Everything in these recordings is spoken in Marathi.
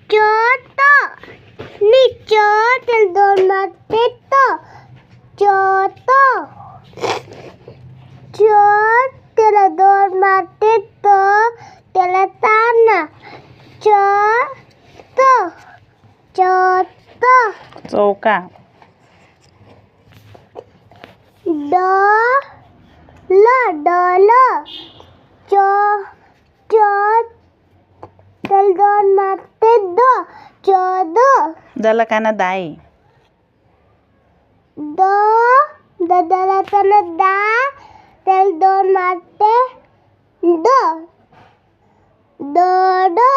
चोट नी चोट दोन माते तो चोट चोट त्याला दोन माते तो त्याला ताना चोट चोट चौका डल चो चोट त्याला दोन माते दो चोद दला काना दाई दला तन दा त्याला दोन माते दो दो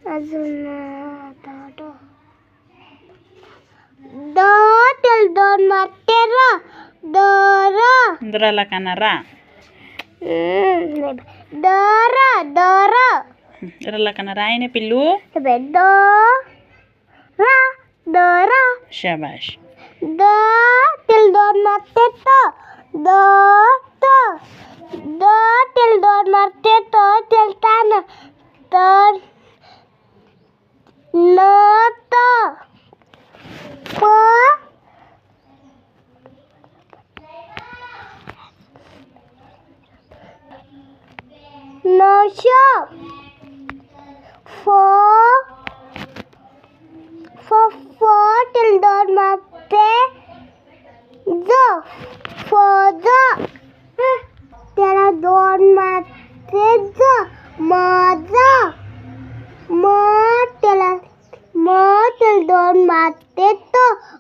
अजून दो त्याला दोन माते दर दराला काना रा दर दराला काना राय ने पिल्लू दर शाबाश त्याला दोन माते त्याला दोन माते त्याला तान तर नत नश त्याला दोन माते फौज त्याला दोन माते मज त्याला दोन माते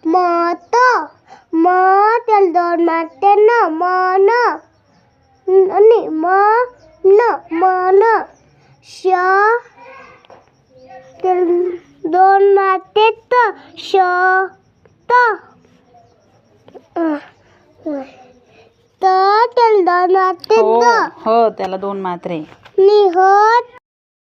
मत त्याला दोन माते मन मन त्याला दोन माते त्याला दोन माते हो त्याला दोन मात्रे निहत